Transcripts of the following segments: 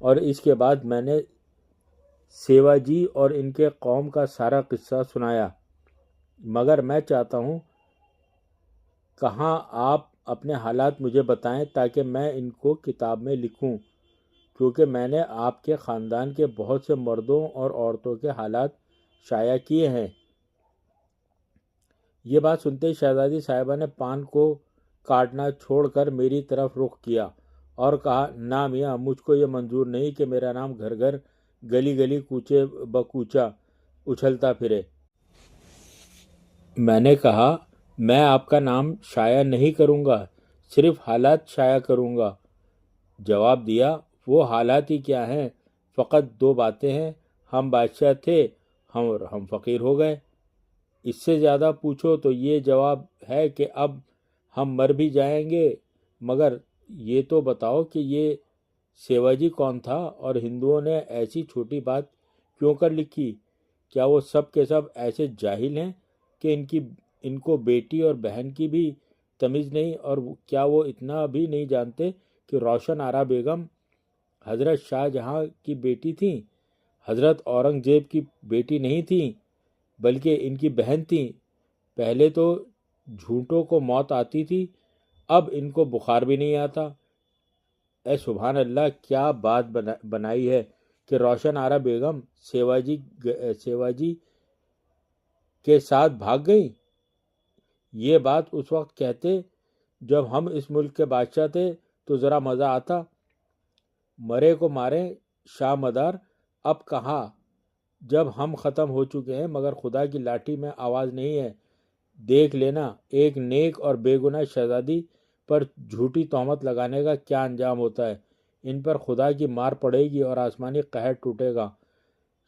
اور اس کے بعد میں نے سیواجی اور ان کے قوم کا سارا قصہ سنایا۔ مگر میں چاہتا ہوں کہاں آپ اپنے حالات مجھے بتائیں تاکہ میں ان کو کتاب میں لکھوں، کیونکہ میں نے آپ کے خاندان کے بہت سے مردوں اور عورتوں کے حالات شائع کیے ہیں۔ یہ بات سنتے ہی شہزادی صاحبہ نے پان کو کاٹنا چھوڑ کر میری طرف رخ کیا اور کہا، نہ میاں، مجھ کو یہ منظور نہیں کہ میرا نام گھر گھر گلی گلی کوچے بکوچا اچھلتا پھرے۔ میں نے کہا، میں آپ کا نام شائع نہیں کروں گا، صرف حالات شائع کروں گا۔ جواب دیا، وہ حالات ہی کیا ہیں؟ فقط دو باتیں ہیں، ہم بادشاہ تھے اور ہم فقیر ہو گئے۔ اس سے زیادہ پوچھو تو یہ جواب ہے کہ اب ہم مر بھی جائیں گے۔ مگر یہ تو بتاؤ کہ یہ سیواجی کون تھا اور ہندوؤں نے ایسی چھوٹی بات کیوں کر لکھی؟ کیا وہ سب کے سب ایسے جاہل ہیں کہ ان کو بیٹی اور بہن کی بھی تمیز نہیں؟ اور کیا وہ اتنا بھی نہیں جانتے کہ روشن آرا بیگم حضرت شاہ جہاں کی بیٹی تھیں، حضرت اورنگزیب کی بیٹی نہیں تھیں بلکہ ان کی بہن تھیں؟ پہلے تو جھوٹوں کو موت آتی تھی، اب ان کو بخار بھی نہیں آتا۔ اے سبحان اللہ، کیا بات بنائی ہے کہ روشن آرا بیگم سیواجی کے ساتھ بھاگ گئی۔ یہ بات اس وقت کہتے جب ہم اس ملک کے بادشاہ تھے تو ذرا مزہ آتا۔ مرے کو مارے شاہ مدار، اب کہاں جب ہم ختم ہو چکے ہیں، مگر خدا کی لاٹھی میں آواز نہیں ہے۔ دیکھ لینا ایک نیک اور بے گناہ شہزادی پر جھوٹی تہمت لگانے کا کیا انجام ہوتا ہے۔ ان پر خدا کی مار پڑے گی اور آسمانی قہر ٹوٹے گا۔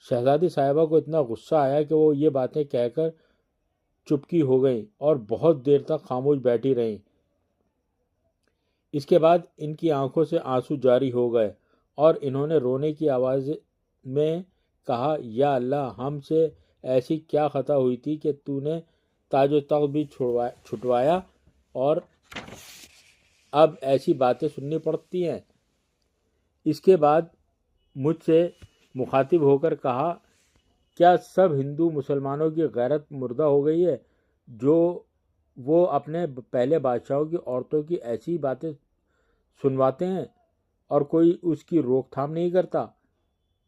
شہزادی صاحبہ کو اتنا غصہ آیا کہ وہ یہ باتیں کہہ کر چپکی ہو گئیں اور بہت دیر تک خاموش بیٹھی رہیں۔ اس کے بعد ان کی آنکھوں سے آنسو جاری ہو گئے اور انہوں نے رونے کی آواز میں کہا، یا اللہ، ہم سے ایسی کیا خطا ہوئی تھی کہ تو نے تاج و تخت بھی چھٹوایا اور اب ایسی باتیں سننی پڑتی ہیں۔ اس کے بعد مجھ سے مخاطب ہو کر کہا، کیا سب ہندو مسلمانوں کی غیرت مردہ ہو گئی ہے جو وہ اپنے پہلے بادشاہوں کی عورتوں کی ایسی باتیں سنواتے ہیں اور کوئی اس کی روک تھام نہیں کرتا؟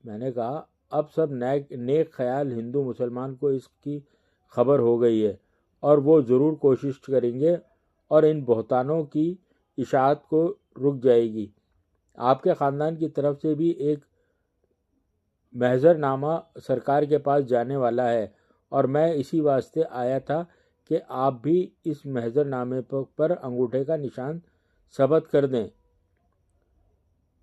میں نے کہا، اب سب نیک خیال ہندو مسلمان کو اس کی خبر ہو گئی ہے اور وہ ضرور کوشش کریں گے اور ان بہتانوں کی اشاعت کو رک جائے گی۔ آپ کے خاندان کی طرف سے بھی ایک محضر نامہ سرکار کے پاس جانے والا ہے اور میں اسی واسطے آیا تھا کہ آپ بھی اس محضر نامے پر انگوٹھے کا نشان ثبت کر دیں۔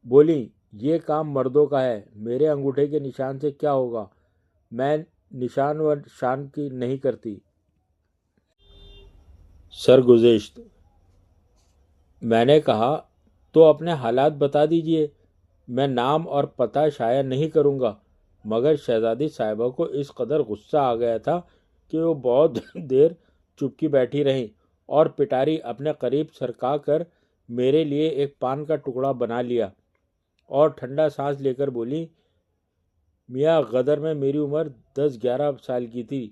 بولی، یہ کام مردوں کا ہے، میرے انگوٹھے کے نشان سے کیا ہوگا؟ میں نشان و شان کی نہیں کرتی۔ سرگزشت۔ میں نے کہا، تو اپنے حالات بتا دیجئے، میں نام اور پتہ شائع نہیں کروں گا۔ مگر شہزادی صاحبہ کو اس قدر غصہ آ گیا تھا کہ وہ بہت دیر چپکی بیٹھی رہیں اور پٹاری اپنے قریب سرکا کر میرے لیے ایک پان کا ٹکڑا بنا لیا اور ٹھنڈا سانس لے کر بولی، میاں، غدر میں میری عمر 10-11 سال کی تھی۔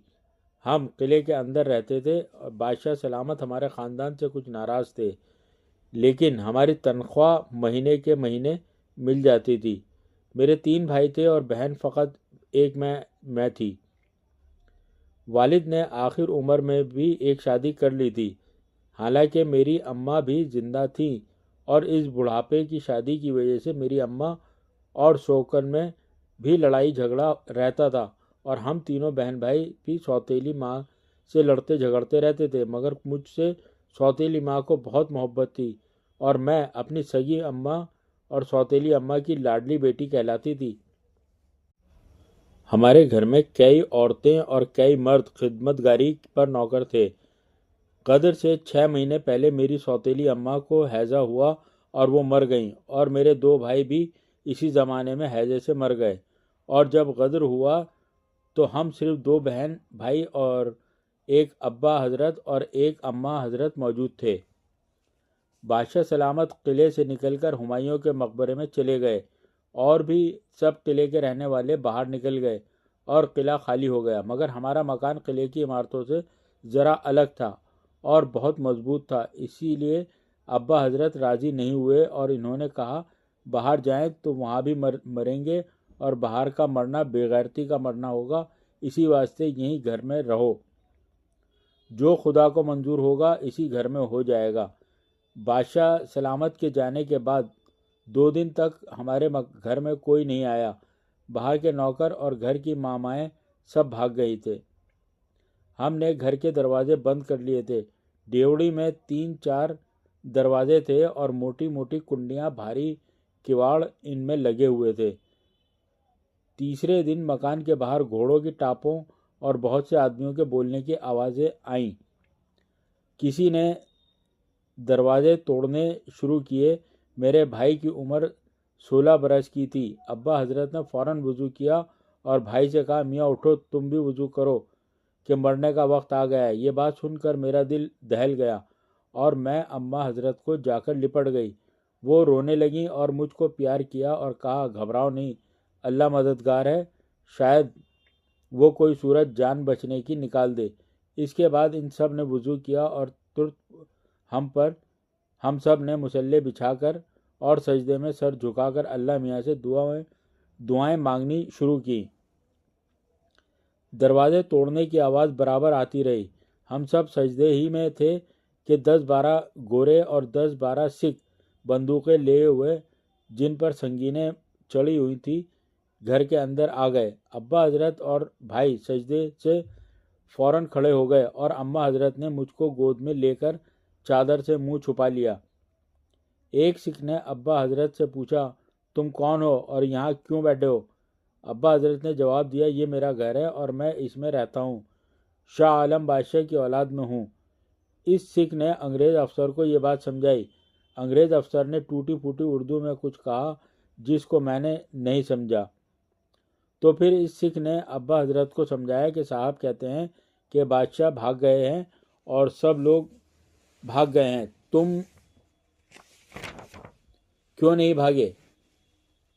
ہم قلعے کے اندر رہتے تھے اور بادشاہ سلامت ہمارے خاندان سے کچھ ناراض تھے، لیکن ہماری تنخواہ مہینے کے مہینے مل جاتی تھی۔ میرے 3 بھائی تھے اور بہن فقط ایک میں تھی۔ والد نے آخر عمر میں بھی ایک شادی کر لی تھی، حالانکہ میری اماں بھی زندہ تھیں، اور اس بڑھاپے کی شادی کی وجہ سے میری اماں اور شوکن میں بھی لڑائی جھگڑا رہتا تھا اور ہم تینوں بہن بھائی بھی سوتیلی ماں سے لڑتے جھگڑتے رہتے تھے۔ مگر مجھ سے سوتیلی ماں کو بہت محبت تھی اور میں اپنی سگی اماں اور سوتیلی اماں کی لاڈلی بیٹی کہلاتی تھی۔ ہمارے گھر میں کئی عورتیں اور کئی مرد خدمت گاری پر نوکر تھے۔ قدر سے 6 مہینے پہلے میری سوتیلی اماں کو ہیضہ ہوا اور وہ مر گئیں، اور میرے 2 بھائی بھی اسی زمانے میں ہیضے سے مر گئے، اور جب غدر ہوا تو ہم صرف 2 بہن بھائی اور ایک ابا حضرت اور ایک اماں حضرت موجود تھے۔ بادشاہ سلامت قلعے سے نکل کر ہمایوں کے مقبرے میں چلے گئے اور بھی سب قلعے کے رہنے والے باہر نکل گئے اور قلعہ خالی ہو گیا، مگر ہمارا مکان قلعے کی عمارتوں سے ذرا الگ تھا اور بہت مضبوط تھا، اسی لیے ابا حضرت راضی نہیں ہوئے اور انہوں نے کہا باہر جائیں تو وہاں بھی مریں گے اور باہر کا مرنا بے غیرتی کا مرنا ہوگا، اسی واسطے یہیں گھر میں رہو، جو خدا کو منظور ہوگا اسی گھر میں ہو جائے گا۔ بادشاہ سلامت کے جانے کے بعد 2 دن تک ہمارے گھر میں کوئی نہیں آیا، باہر کے نوکر اور گھر کی مامائیں سب بھاگ گئی تھے، ہم نے گھر کے دروازے بند کر لیے تھے، ڈیوڑی میں 3-4 دروازے تھے اور موٹی موٹی کنڈیاں، بھاری کواڑ ان میں لگے ہوئے تھے۔ تیسرے دن مکان کے باہر گھوڑوں کی ٹاپوں اور بہت سے آدمیوں کے بولنے کی آوازیں آئیں، کسی نے دروازے توڑنے شروع کیے۔ میرے بھائی کی عمر 16 برس کی تھی۔ ابا حضرت نے فوراً وضو کیا اور بھائی سے کہا میاں اٹھو، تم بھی وضو کرو کہ مرنے کا وقت آ گیا ہے۔ یہ بات سن کر میرا دل دہل گیا اور میں اماں حضرت کو جا کر لپٹ گئی، وہ رونے لگیں اور مجھ کو پیار کیا اور کہا گھبراؤ نہیں، اللہ مددگار ہے، شاید وہ کوئی صورت جان بچنے کی نکال دے۔ اس کے بعد ان سب نے وضو کیا اور ترت ہم سب نے مصلے بچھا کر اور سجدے میں سر جھکا کر اللہ میاں سے دعائیں مانگنی شروع کی۔ دروازے توڑنے کی آواز برابر آتی رہی، ہم سب سجدے ہی میں تھے کہ 10-12 گورے اور 10-12 سکھ بندوقیں لیے ہوئے، جن پر سنگینیں چڑھی ہوئی تھی، گھر کے اندر آ گئے۔ ابا حضرت اور بھائی سجدے سے فوراً کھڑے ہو گئے اور اماں حضرت نے مجھ کو گود میں لے کر چادر سے منہ چھپا لیا۔ ایک سکھ نے ابا حضرت سے پوچھا تم کون ہو اور یہاں کیوں بیٹھے ہو؟ ابا حضرت نے جواب دیا یہ میرا گھر ہے اور میں اس میں رہتا ہوں، شاہ عالم بادشاہ کی اولاد میں ہوں۔ اس سکھ نے انگریز افسر کو یہ بات سمجھائی۔ انگریز افسر نے ٹوٹی پھوٹی اردو میں کچھ کہا جس کو میں نے نہیں سمجھا، تو پھر اس سکھ نے ابا حضرت کو سمجھایا کہ صاحب کہتے ہیں کہ بادشاہ بھاگ گئے ہیں اور سب لوگ بھاگ گئے ہیں، تم کیوں نہیں بھاگے؟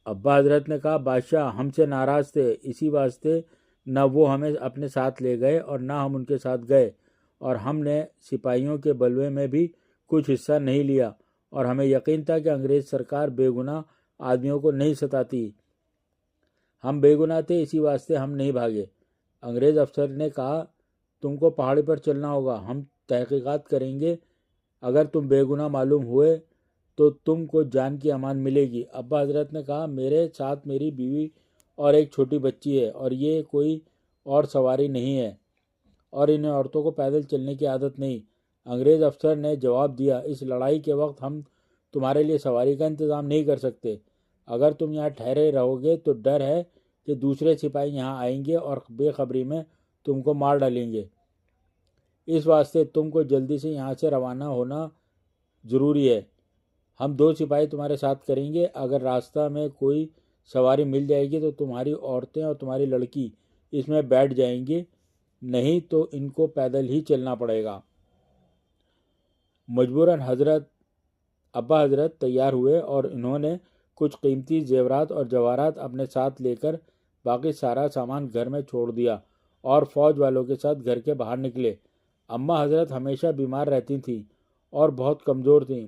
ابا حضرت نے کہا بادشاہ ہم سے ناراض تھے، اسی واسطے نہ وہ ہمیں اپنے ساتھ لے گئے اور نہ ہم ان کے ساتھ گئے، اور ہم نے سپاہیوں کے بلوے میں بھی کچھ حصہ نہیں لیا، اور ہمیں یقین تھا کہ انگریز سرکار بے گناہ آدمیوں کو نہیں ستاتی، ہم بے گناہ تھے اسی واسطے ہم نہیں بھاگے۔ انگریز افسر نے کہا تم کو پہاڑی پر چلنا ہوگا، ہم تحقیقات کریں گے، اگر تم بے گناہ معلوم ہوئے تو تم کو جان کی امان ملے گی۔ ابا حضرت نے کہا میرے ساتھ میری بیوی اور ایک چھوٹی بچی ہے اور یہ کوئی اور سواری نہیں ہے اور ان عورتوں کو پیدل چلنے کی عادت نہیں۔ انگریز افسر نے جواب دیا اس لڑائی کے وقت ہم تمہارے لیے سواری کا انتظام نہیں کر سکتے، اگر تم یہاں ٹھہرے رہو گے تو ڈر ہے کہ دوسرے سپاہی یہاں آئیں گے اور بے خبری میں تم کو مار ڈالیں گے، اس واسطے تم کو جلدی سے یہاں سے روانہ ہونا ضروری ہے۔ ہم 2 سپاہی تمہارے ساتھ کریں گے، اگر راستہ میں کوئی سواری مل جائے گی تو تمہاری عورتیں اور تمہاری لڑکی اس میں بیٹھ جائیں گے، نہیں تو ان کو پیدل ہی چلنا پڑے گا۔ مجبوراً ابا حضرت تیار ہوئے اور انہوں نے کچھ قیمتی زیورات اور جواہرات اپنے ساتھ لے کر باقی سارا سامان گھر میں چھوڑ دیا اور فوج والوں کے ساتھ گھر کے باہر نکلے۔ اماں حضرت ہمیشہ بیمار رہتی تھیں اور بہت کمزور تھیں،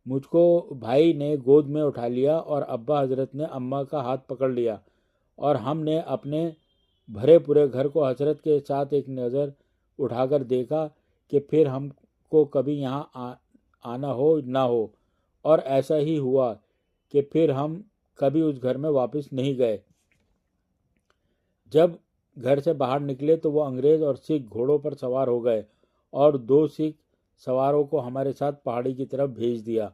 مجھ کو بھائی نے گود میں اٹھا لیا اور ابا حضرت نے اماں کا ہاتھ پکڑ لیا اور ہم نے اپنے بھرے پورے گھر کو حسرت کے ساتھ ایک نظر اٹھا کر دیکھا کہ پھر ہم کو کبھی یہاں آنا ہو نہ ہو، اور ایسا ہی ہوا کہ پھر ہم کبھی اس گھر میں واپس نہیں گئے۔ جب گھر سے باہر نکلے تو وہ انگریز اور سکھ گھوڑوں پر سوار ہو گئے اور 2 سکھ سواروں کو ہمارے ساتھ پہاڑی کی طرف بھیج دیا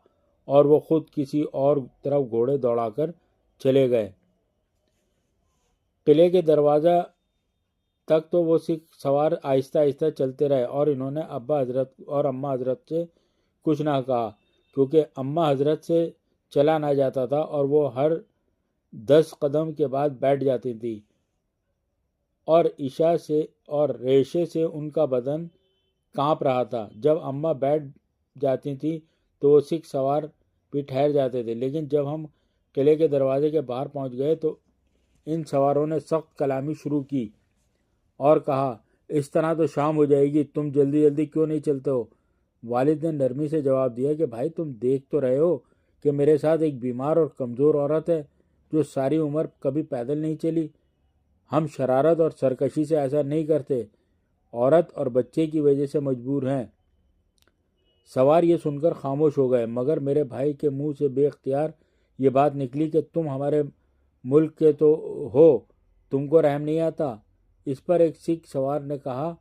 اور وہ خود کسی اور طرف گھوڑے دوڑا کر چلے گئے۔ قلعے کے دروازہ تک تو وہ سکھ سوار آہستہ آہستہ چلتے رہے اور انہوں نے ابا حضرت اور اماں حضرت سے کچھ نہ کہا، کیونکہ اماں حضرت سے چلا نہ جاتا تھا اور وہ ہر 10 قدم کے بعد بیٹھ جاتی تھی اور عشاء سے اور ریشے سے ان کا بدن کانپ رہا تھا۔ جب اماں بیٹھ جاتی تھیں تو وہ سکھ سوار بھی ٹھہر جاتے تھے، لیکن جب ہم قلعے کے دروازے کے باہر پہنچ گئے تو ان سواروں نے سخت کلامی شروع کی اور کہا، اس طرح تو شام ہو جائے گی، تم جلدی جلدی کیوں نہیں چلتے ہو؟ والد نے نرمی سے جواب دیا کہ بھائی تم دیکھ تو رہے ہو کہ میرے ساتھ ایک بیمار اور کمزور عورت ہے جو ساری عمر کبھی پیدل نہیں چلی۔ ہم شرارت اور سرکشی سے ایسا نہیں کرتے، عورت اور بچے کی وجہ سے مجبور ہیں۔ سوار یہ سن کر خاموش ہو گئے، مگر میرے بھائی کے منہ سے بے اختیار یہ بات نکلی کہ تم ہمارے ملک کے تو ہو، تم کو رحم نہیں آتا؟ اس پر ایک سکھ سوار نے کہا،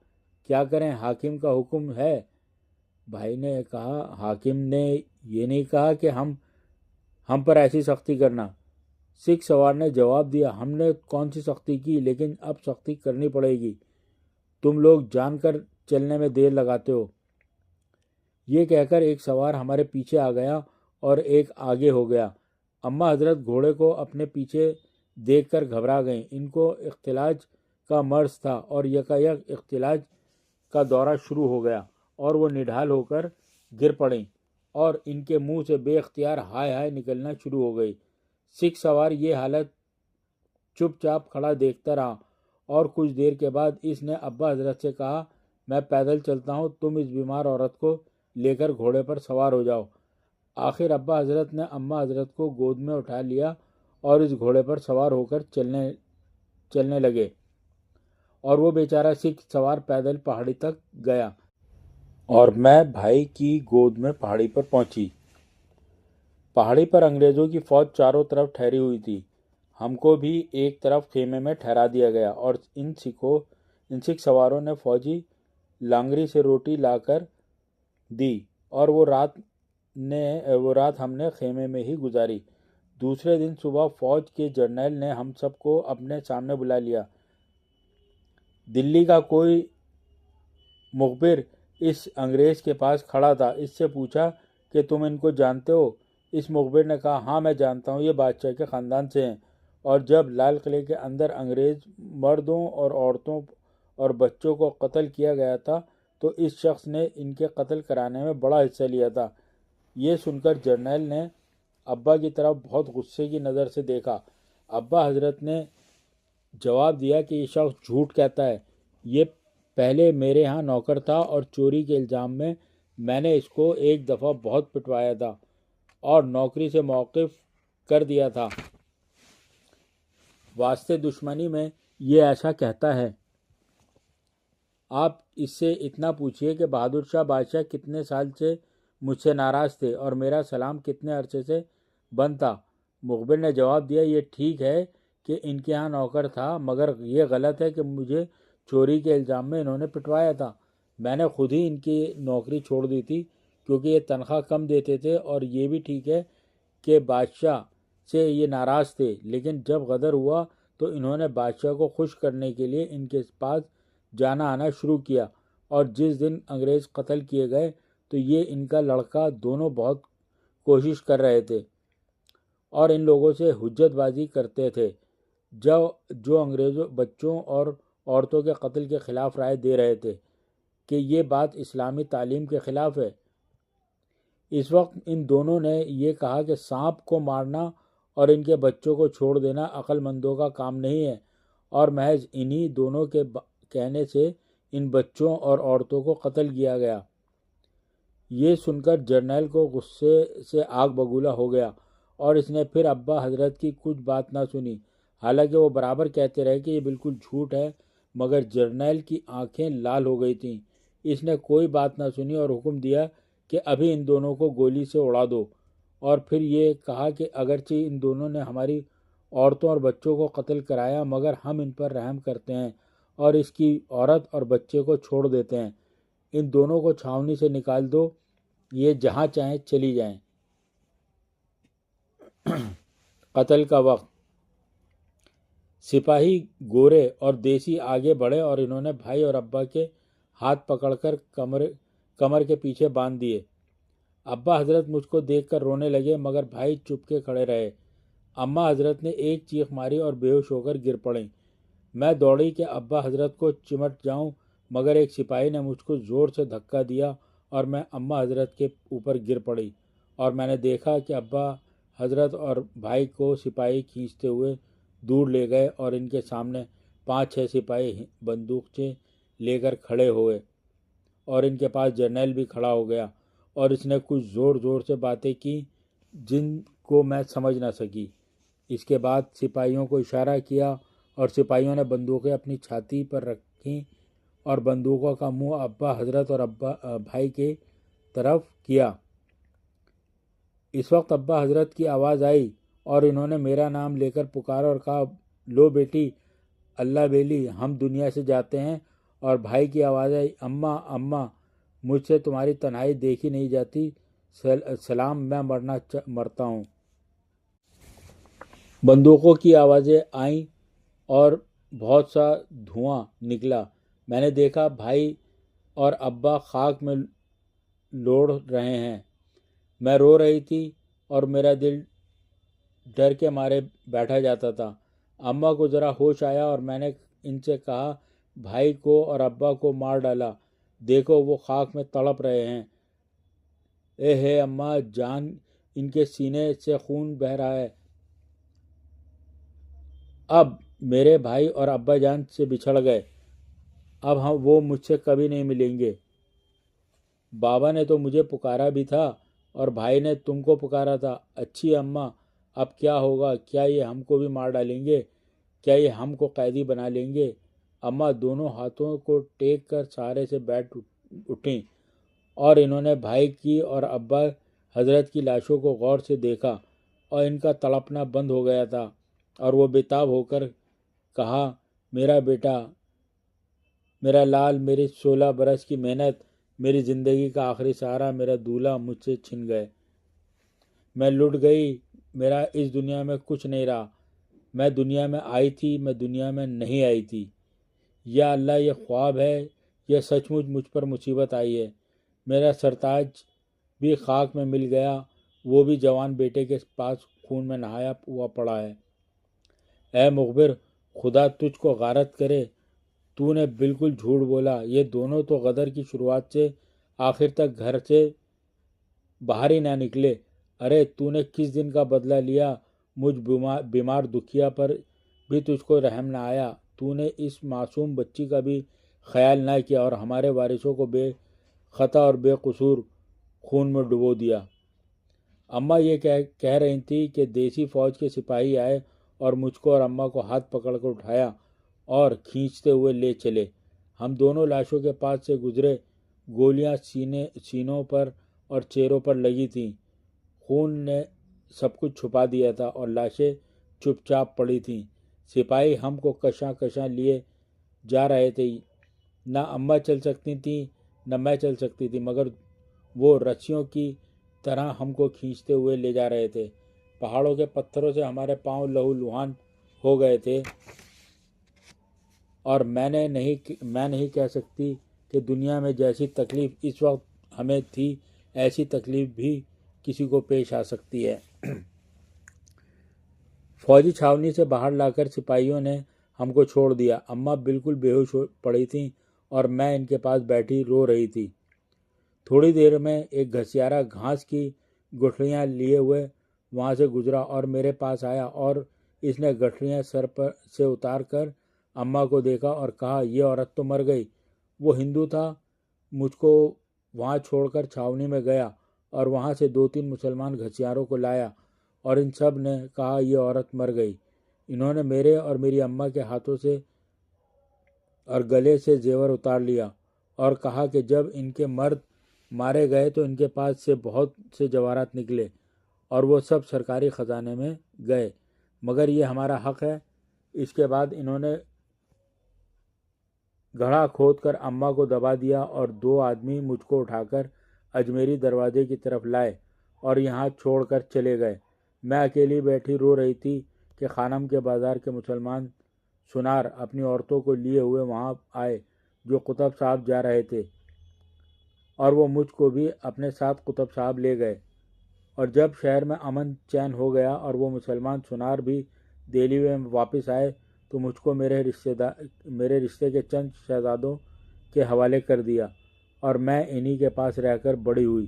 کیا کریں، حاکم کا حکم ہے۔ بھائی نے کہا، حاکم نے یہ نہیں کہا کہ ہم پر ایسی سختی کرنا۔ سکھ سوار نے جواب دیا، ہم نے کون سی سختی کی، لیکن اب سختی کرنی پڑے گی، تم لوگ جان کر چلنے میں دیر لگاتے ہو۔ یہ کہہ کر ایک سوار ہمارے پیچھے آ گیا اور ایک آگے ہو گیا۔ اماں حضرت گھوڑے کو اپنے پیچھے دیکھ کر گھبرا گئیں۔ ان کو اختلاج کا مرض تھا اور یکایک اختلاج کا دورہ شروع ہو گیا اور وہ نڈھال ہو کر گر پڑیں اور ان کے منہ سے بے اختیار ہائے ہائے نکلنا شروع ہو گئی۔ سکھ سوار یہ حالت چپ چاپ کھڑا دیکھتا رہا اور کچھ دیر کے بعد اس نے ابا حضرت سے کہا، میں پیدل چلتا ہوں، تم اس بیمار عورت کو لے کر گھوڑے پر سوار ہو جاؤ۔ آخر ابا حضرت نے اماں حضرت کو گود میں اٹھا لیا اور اس گھوڑے پر سوار ہو کر چلنے لگے اور وہ بیچارہ سکھ سوار پیدل پہاڑی تک گیا اور میں بھائی کی گود میں پہاڑی پر پہنچی۔ پہاڑی پر انگریزوں کی فوج چاروں طرف ٹھہری ہوئی تھی۔ ہم کو بھی ایک طرف خیمے میں ٹھہرا دیا گیا اور ان سکھ سواروں نے فوجی لانگری سے روٹی لا کر دی اور وہ رات ہم نے خیمے میں ہی گزاری۔ دوسرے دن صبح فوج کے جرنیل نے ہم سب کو اپنے سامنے بلا لیا۔ دلی کا کوئی مخبر اس انگریز کے پاس کھڑا تھا، اس سے پوچھا کہ تم ان کو جانتے ہو؟ اس مخبر نے کہا، ہاں میں جانتا ہوں، یہ بادشاہ کے خاندان سے ہیں، اور جب لال قلعے کے اندر انگریز مردوں اور عورتوں اور بچوں کو قتل کیا گیا تھا تو اس شخص نے ان کے قتل کرانے میں بڑا حصہ لیا تھا۔ یہ سن کر جرنیل نے ابا کی طرف بہت غصے کی نظر سے دیکھا۔ ابا حضرت نے جواب دیا کہ یہ شخص جھوٹ کہتا ہے، یہ پہلے میرے ہاں نوکر تھا اور چوری کے الزام میں نے اس کو ایک دفعہ بہت پٹوایا تھا اور نوکری سے موقوف کر دیا تھا۔ واسطے دشمنی میں یہ ایسا کہتا ہے۔ آپ اس سے اتنا پوچھئے کہ بہادر شاہ بادشاہ کتنے سال سے مجھ سے ناراض تھے اور میرا سلام کتنے عرصے سے بند تھا۔ مخبر نے جواب دیا، یہ ٹھیک ہے کہ ان کے ہاں نوکر تھا، مگر یہ غلط ہے کہ مجھے چوری کے الزام میں انہوں نے پٹوایا تھا۔ میں نے خود ہی ان کی نوکری چھوڑ دی تھی کیونکہ یہ تنخواہ کم دیتے تھے، اور یہ بھی ٹھیک ہے کہ بادشاہ سے یہ ناراض تھے، لیکن جب غدر ہوا تو انہوں نے بادشاہ کو خوش کرنے کے لیے ان کے پاس جانا آنا شروع کیا، اور جس دن انگریز قتل کیے گئے تو یہ ان کا لڑکا دونوں بہت کوشش کر رہے تھے اور ان لوگوں سے حجت بازی کرتے تھے جو انگریزوں بچوں اور عورتوں کے قتل کے خلاف رائے دے رہے تھے کہ یہ بات اسلامی تعلیم کے خلاف ہے۔ اس وقت ان دونوں نے یہ کہا کہ سانپ کو مارنا اور ان کے بچوں کو چھوڑ دینا عقل مندوں کا کام نہیں ہے، اور محض انہی دونوں کے کہنے سے ان بچوں اور عورتوں کو قتل کیا گیا۔ یہ سن کر جرنیل کو غصے سے آگ بگولا ہو گیا اور اس نے پھر ابا حضرت کی کچھ بات نہ سنی، حالانکہ وہ برابر کہتے رہے کہ یہ بالکل جھوٹ ہے، مگر جرنیل کی آنکھیں لال ہو گئی تھیں۔ اس نے کوئی بات نہ سنی اور حکم دیا کہ ابھی ان دونوں کو گولی سے اڑا دو، اور پھر یہ کہا کہ اگرچہ ان دونوں نے ہماری عورتوں اور بچوں کو قتل کرایا، مگر ہم ان پر رحم کرتے ہیں اور اس کی عورت اور بچے کو چھوڑ دیتے ہیں۔ ان دونوں کو چھاؤنی سے نکال دو، یہ جہاں چاہیں چلی جائیں۔ قتل کا وقت۔ سپاہی گورے اور دیسی آگے بڑھے اور انہوں نے بھائی اور ابا کے ہاتھ پکڑ کر کمر کے پیچھے باندھ دیے۔ ابا حضرت مجھ کو دیکھ کر رونے لگے، مگر بھائی چپ کے کھڑے رہے۔ اماں حضرت نے ایک چیخ ماری اور بے ہوش ہو کر گر پڑیں۔ میں دوڑی کہ ابا حضرت کو چمٹ جاؤں، مگر ایک سپاہی نے مجھ کو زور سے دھکا دیا اور میں اماں حضرت کے اوپر گر پڑی، اور میں نے دیکھا کہ ابا حضرت اور بھائی کو سپاہی کھینچتے ہوئے دور لے گئے اور ان کے سامنے 5-6 سپاہی بندوقچے لے کر کھڑے ہوئے اور ان کے پاس جرنیل بھی کھڑا ہو گیا اور اس نے کچھ زور زور سے باتیں کی جن کو میں سمجھ نہ سکی۔ اس کے بعد سپاہیوں کو اشارہ کیا اور سپاہیوں نے بندوقیں اپنی چھاتی پر رکھیں اور بندوقوں کا منہ ابا حضرت اور بھائی کی طرف کیا۔ اس وقت ابا حضرت کی آواز آئی اور انہوں نے میرا نام لے کر پکارا اور کہا، لو بیٹی، اللہ بیلی، ہم دنیا سے جاتے ہیں۔ اور بھائی کی آواز آئی، اماں اماں، مجھ سے تمہاری تنہائی دیکھی نہیں جاتی، سلام، میں مرتا ہوں۔ بندوقوں کی آوازیں آئیں اور بہت سا دھواں نکلا۔ میں نے دیکھا بھائی اور ابا خاک میں لوڑ رہے ہیں۔ میں رو رہی تھی اور میرا دل ڈر کے مارے بیٹھا جاتا تھا۔ اماں کو ذرا ہوش آیا اور میں نے ان سے کہا، بھائی کو اور ابا کو مار ڈالا، دیکھو وہ خاک میں تڑپ رہے ہیں۔ ہے اماں جان، ان کے سینے سے خون بہہ رہا ہے۔ اب میرے بھائی اور ابا جان سے بچھڑ گئے، اب وہ مجھ سے کبھی نہیں ملیں گے۔ بابا نے تو مجھے پکارا بھی تھا اور بھائی نے تم کو پکارا تھا۔ اچھی اماں، اب کیا ہوگا؟ کیا یہ ہم کو بھی مار ڈالیں گے؟ کیا یہ ہم کو قیدی بنا لیں گے؟ اماں دونوں ہاتھوں کو ٹیک کر سہارے سے بیٹھ اٹھیں اور انہوں نے بھائی کی اور ابا حضرت کی لاشوں کو غور سے دیکھا اور ان کا تڑپنا بند ہو گیا تھا اور وہ بےتاب ہو کر کہا، میرا بیٹا، میرا لال، میری 16 برس کی محنت، میری زندگی کا آخری سہارا، میرا دولہا مجھ سے چھن گئے۔ میں لٹ گئی، میرا اس دنیا میں کچھ نہیں رہا۔ میں دنیا میں آئی تھی، میں دنیا میں نہیں آئی تھی۔ یا اللہ، یہ خواب ہے یا سچ مجھ پر مصیبت آئی ہے؟ میرا سرتاج بھی خاک میں مل گیا، وہ بھی جوان بیٹے کے پاس خون میں نہایا ہوا پڑا ہے۔ اے مخبر، خدا تجھ کو غارت کرے، تو نے بالکل جھوٹ بولا۔ یہ دونوں تو غدر کی شروعات سے آخر تک گھر سے باہر ہی نہ نکلے۔ ارے تو نے کس دن کا بدلہ لیا؟ مجھ بیمار دکھیا پر بھی تجھ کو رحم نہ آیا۔ تو نے اس معصوم بچی کا بھی خیال نہ کیا اور ہمارے وارثوں کو بے خطا اور بے قصور خون میں ڈبو دیا۔ اماں یہ کہہ رہی تھی کہ دیسی فوج کے سپاہی آئے اور مجھ کو اور اماں کو ہاتھ پکڑ کر اٹھایا اور کھینچتے ہوئے لے چلے۔ ہم دونوں لاشوں کے پاس سے گزرے، گولیاں سینوں پر اور چہروں پر لگی تھیں۔ خون نے سب کچھ چھپا دیا تھا اور لاشیں چپ چاپ پڑی تھیں۔ سپاہی ہم کو کشاں کشاں لیے جا رہے تھے۔ نہ اماں چل سکتی تھیں نہ میں چل سکتی تھی، مگر وہ رسیوں کی طرح ہم کو کھینچتے ہوئے لے جا رہے تھے۔ پہاڑوں کے پتھروں سے ہمارے پاؤں لہو لہان ہو گئے تھے اور میں نہیں کہہ سکتی کہ دنیا میں جیسی تکلیف اس وقت ہمیں تھی، ایسی تکلیف بھی کسی کو پیش آ سکتی ہے۔ فوجی چھاونی سے باہر لا کر سپاہیوں نے ہم کو چھوڑ دیا۔ اماں بالکل بے ہوش پڑی تھیں اور میں ان کے پاس بیٹھی رو رہی تھی۔ تھوڑی دیر میں ایک گھسیارا گھاس کی گٹھلیاں لیے ہوئے وہاں سے گزرا اور میرے پاس آیا اور اس نے گٹھلیاں سر پر سے اتار کر اماں کو دیکھا اور کہا، یہ عورت تو مر گئی۔ وہ ہندو تھا، مجھ کو وہاں چھوڑ کر چھاونی میں گیا اور وہاں سے 2-3 مسلمان گھسیاروں کو لایا اور ان سب نے کہا یہ عورت مر گئی۔ انہوں نے میرے اور میری اماں کے ہاتھوں سے اور گلے سے زیور اتار لیا اور کہا کہ جب ان کے مرد مارے گئے تو ان کے پاس سے بہت سے جواہرات نکلے اور وہ سب سرکاری خزانے میں گئے، مگر یہ ہمارا حق ہے۔ اس کے بعد انہوں نے گڑھا کھود کر اماں کو دبا دیا اور 2 آدمی مجھ کو اٹھا کر اجمیری دروازے کی طرف لائے اور یہاں چھوڑ کر چلے گئے۔ میں اکیلی بیٹھی رو رہی تھی کہ خانم کے بازار کے مسلمان سنار اپنی عورتوں کو لیے ہوئے وہاں آئے جو قطب صاحب جا رہے تھے اور وہ مجھ کو بھی اپنے ساتھ قطب صاحب لے گئے۔ اور جب شہر میں امن چین ہو گیا اور وہ مسلمان سنار بھی دہلی میں واپس آئے تو مجھ کو میرے رشتے کے چند شہزادوں کے حوالے کر دیا اور میں انہی کے پاس رہ کر بڑی ہوئی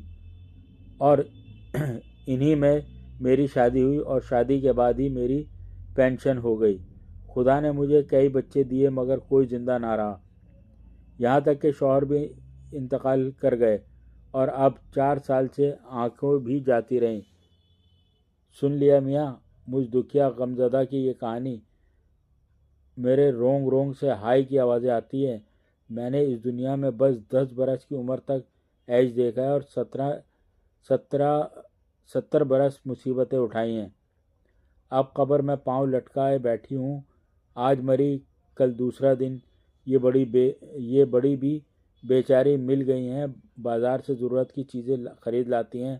اور انہی میں میری شادی ہوئی اور شادی کے بعد ہی میری پینشن ہو گئی۔ خدا نے مجھے کئی بچے دیے مگر کوئی زندہ نہ رہا، یہاں تک کہ شوہر بھی انتقال کر گئے اور اب 4 سال سے آنکھوں بھی جاتی رہیں۔ سن لیا میاں مجھ دکھیا غمزدہ کی یہ کہانی؟ میرے رونگ رونگ سے ہائی کی آوازیں آتی ہیں۔ میں نے اس دنیا میں بس 10 برس کی عمر تک عیش دیکھا ہے اور 70 برس مصیبتیں اٹھائی ہیں۔ اب قبر میں پاؤں لٹکائے بیٹھی ہوں، آج مری کل دوسرا دن۔ یہ بڑی بھی بیچاری مل گئی ہیں، بازار سے ضرورت کی چیزیں خرید لاتی ہیں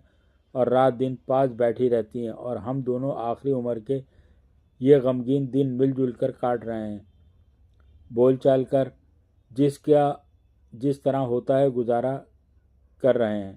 اور رات دن پاس بیٹھی رہتی ہیں، اور ہم دونوں آخری عمر کے یہ غمگین دن مل جل کر کاٹ رہے ہیں، بول چال کر جس طرح ہوتا ہے گزارا کر رہے ہیں۔